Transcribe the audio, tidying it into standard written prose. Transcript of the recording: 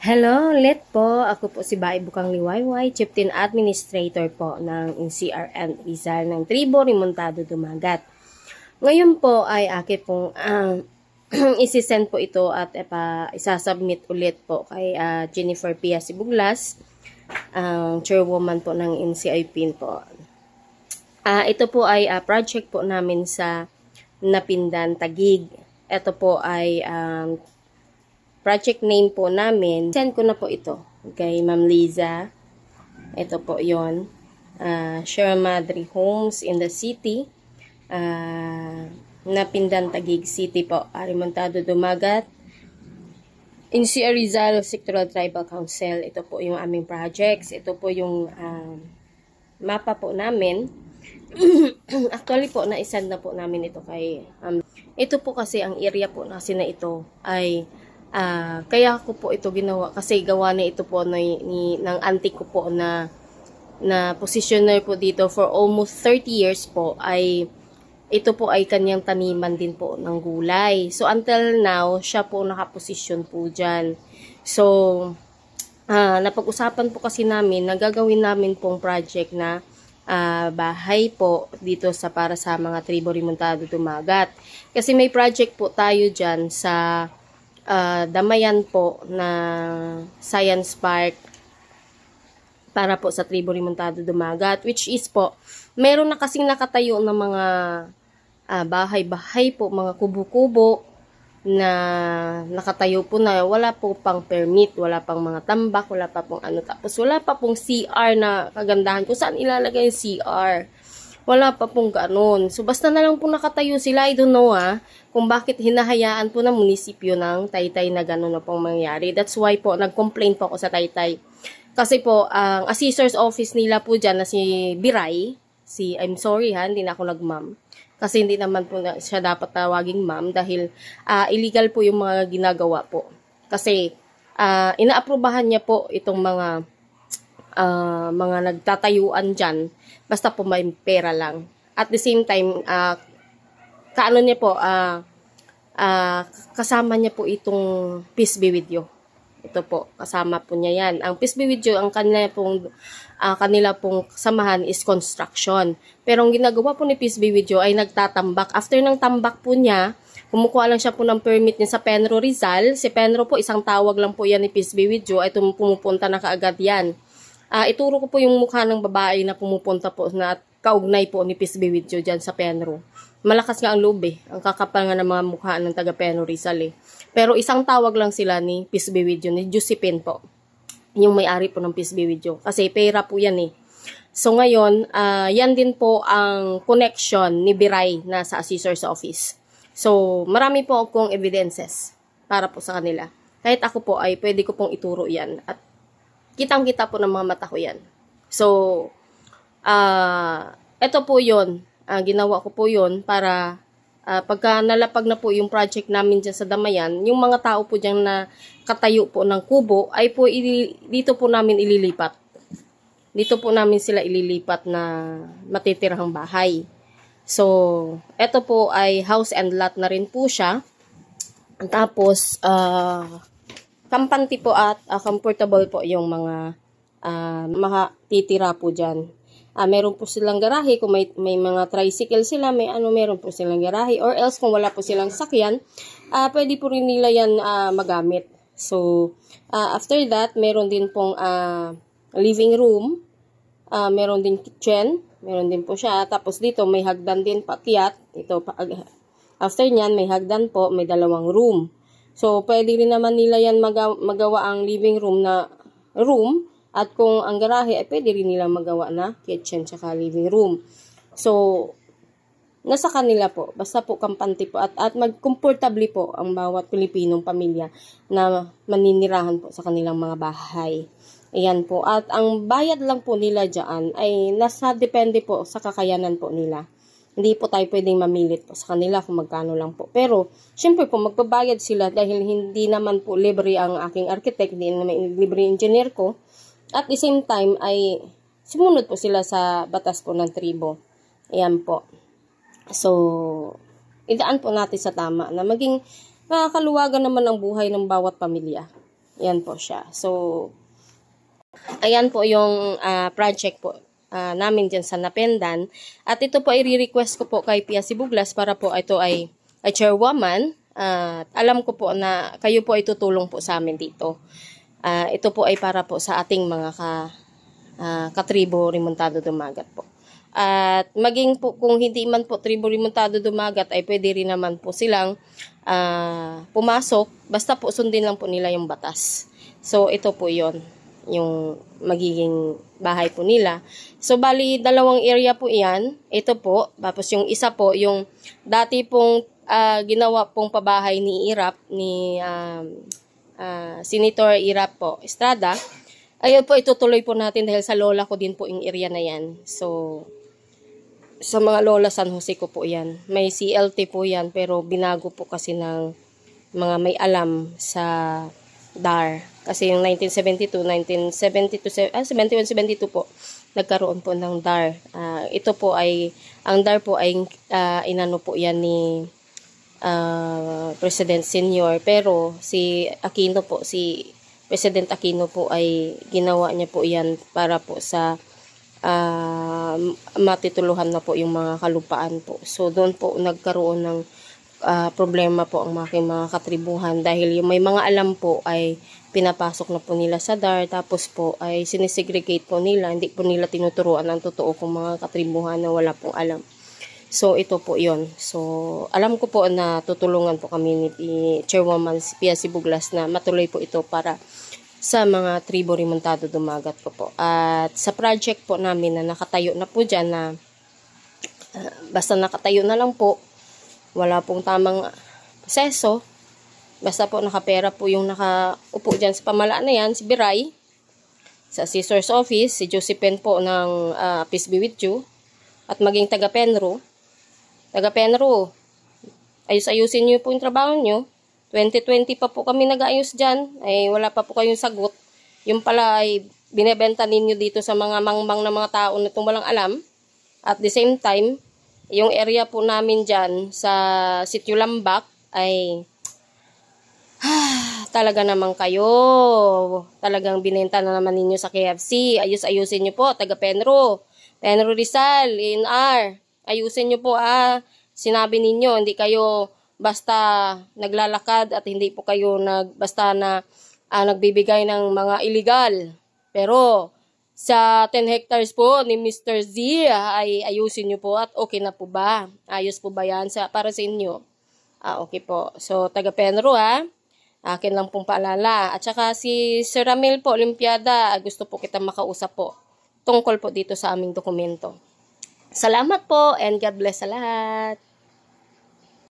Hello ulit po. Ako po si Bai Bukang Liwayway, Chieftain Administrator po ng NCRN Rizal ng Tribo Remontado Dumagat. Ngayon po ay akin pong isisend po ito at isasubmit ulit po kay Jennifer Pia Sibuglas, ang chairwoman po ng NCIPIN po. Ito po ay project po namin sa Napindan, Taguig. Ito po ay project name po namin. Send ko na po ito kay Ma'am Liza. Ito po yon. Sierra Madre Homes in the City. Napindan, Taguig City po. Remontado Dumagat. NCR Rizal Sectoral Tribal Council. Ito po yung aming projects. Ito po yung mapa po namin. Actually po, na-send na po namin ito kay ito po kasi ang area po kasi na ito ay kaya ko po ito ginawa kasi gawa na ito po ng auntie ko po na positioner po dito for almost 30 years po ay ito po ay kanyang taniman din po ng gulay. So until now, siya po nakaposisyon po dyan. So napag-usapan po kasi namin na gagawin namin pong project na bahay po dito para sa mga Tribo Remontado Dumagat. Kasi may project po tayo dyan sa Damayan po na Science Park para po sa Tribo Remontado Dumagat, which is po, meron na kasing nakatayo na mga bahay-bahay po, mga kubo-kubo na nakatayo po na wala po pang permit, wala pang mga tambak, wala pa pong ano, tapos wala pa pong CR na kagandahan kung saan ilalagay yung CR. Wala pa pong gano'n. So, basta na lang po nakatayo sila. I don't know kung bakit hinahayaan po ng munisipyo ng Taytay na gano'n na pong mangyari. That's why po, nag-complain po ako sa Taytay. Kasi po, ang assessor's office nila po dyan na si Biray, I'm sorry hindi na ako nag-ma'am. Kasi hindi naman po siya dapat tawaging ma'am dahil illegal po yung mga ginagawa po. Kasi inaaprubahan niya po itong mga nagtatayuan dyan, basta po may pera lang. At the same time, kaano niya po, kasama niya po itong Peace Be With You. Ito po, kasama po niya yan. Ang Peace Be With You, ang kanila pong samahan is construction. Pero ang ginagawa po ni Peace Be With You ay nagtatambak. After ng tambak po niya, kumukuha lang siya po ng permit niya sa Penro Rizal. Si Penro po, isang tawag lang po yan ni Peace Be With You, ay pumupunta na kaagad yan. Ituro ko po yung mukha ng babae na pumupunta po na kaugnay po ni Peace Be With You dyan sa Penro. Malakas nga ang loob ang kakapal nga ng mga mukha ng taga Penro Rizal Pero isang tawag lang sila ni Peace Be With You, ni Josephine po. Yung may-ari po ng Peace Be With You. Kasi pera po yan So ngayon, yan din po ang connection ni Biray na sa assessor's office. So marami po akong evidences para po sa kanila. Kahit ako po ay pwede ko pong ituro yan. At kitang-kita po ng mga mata ko yan. So, ito po yun. Ginawa ko po yun para pagka nalapag na po yung project namin dyan sa Damayan, yung mga tao po dyan na katayo po ng kubo, ay po dito po namin ililipat. Dito po namin sila ililipat na matitirahang bahay. So, ito po ay house and lot na rin po siya. Tapos, kampante po at comfortable po yung mga titira po dyan. Meron po silang garahe, kung may mga tricycle sila, meron po silang garahe. Or else, kung wala po silang sakyan, pwede po rin nila yan magamit. So, after that, meron din pong living room, meron din kitchen, meron din po siya. Tapos dito, may hagdan din pakyat. After nyan, may hagdan po, may 2 room. So, pwede rin naman nila yan magawa ang living room na room. At kung ang garahe, ay pwede rin nila magawa na kitchen tsaka living room. So, nasa kanila po. Basta po kampante po. At mag-comfortably po ang bawat Pilipinong pamilya na maninirahan po sa kanilang mga bahay. Ayan po. At ang bayad lang po nila dyan ay depende po sa kakayanan po nila. Hindi po tayo pwedeng mamilit po sa kanila kung magkano lang po. Pero, syempre po, magbabayad sila dahil hindi naman po libre ang aking architect, hindi naman libre engineer ko. At the same time, ay sumunod po sila sa batas po ng tribo. Ayan po. So, idaan po natin sa tama na maging nakakaluwagan naman ang buhay ng bawat pamilya. Yan po siya. So, ayan po yung project po namin dyan sa Napendan. At ito po ay re-request ko po kay Pia Sibuglas para po ito ay chairwoman. At alam ko po na kayo po ay tutulong po sa amin dito. Ito po ay para po sa ating mga katribo Remontado Dumagat po. At maging po kung hindi man po tribo Remontado Dumagat ay pwede rin naman po silang pumasok. Basta po sundin lang po nila yung batas. So ito po yon yung magiging bahay po nila. So, bali, dalawang area po yan. Ito po. Tapos yung isa po, yung dati pong ginawa pong pabahay ni Irap, ni Senator Irap po, Estrada. Ayun po, itutuloy po natin dahil sa lola ko din po yung area na yan. So, sa mga lola San Jose ko po yan. May CLT po yan, pero binago po kasi ng mga may alam sa DAR. Kasi yung 71-72 po, nagkaroon po ng DAR. Ito po ay, ang DAR po ay inano po yan ni President Senior. Pero si Aquino po, si President Aquino po ay ginawa niya po yan para po sa matituluhan na po yung mga kalupaan po. So doon po nagkaroon ng problema po ang mga katribuhan dahil yung may mga alam po ay pinapasok na po nila sa DAR, tapos po ay sinisegregate po nila, hindi po nila tinuturuan ang totoo kung mga katribuhan na wala pong alam. So ito po yon. So alam ko po na tutulungan po kami ni Chairwoman Pia Sibuglas na matuloy po ito para sa mga tribo Remontado Dumagat ko po. At sa project po namin na nakatayo na po dyan na basta nakatayo na lang po, wala pong tamang proseso. Basta po nakapera po yung nakaupo dyan sa pamalaan na yan, si Biray. Sa Scissors Office, si Josephine po ng Peace Be With You. At maging taga-Penro. Taga-Penro, ayusin nyo po yung trabaho nyo. 2020 pa po kami nag-ayos dyan. Ay wala pa po kayong sagot. Yung pala ay binebenta ninyo dito sa mga mangmang na mga tao na itong walang alam. At the same time, yung area po namin dyan sa Sitio Lambak ay talaga naman kayo. Talagang binenta na naman ninyo sa KFC. Ayusin nyo po, taga Penro. Penro Rizal, INR. Ayusin nyo po Sinabi ninyo, hindi kayo basta naglalakad at hindi po kayo basta na nagbibigay ng mga illegal. Pero sa 10 hectares po ni Mr. Z ay ayusin nyo po at okay na po ba? Ayos po ba yan para sa inyo? Okay po. So, taga Penro akin lang pong paalala. At saka si Sir Ramil po, Olimpiada, gusto po kita makausap po tungkol po dito sa aming dokumento. Salamat po and God bless sa lahat.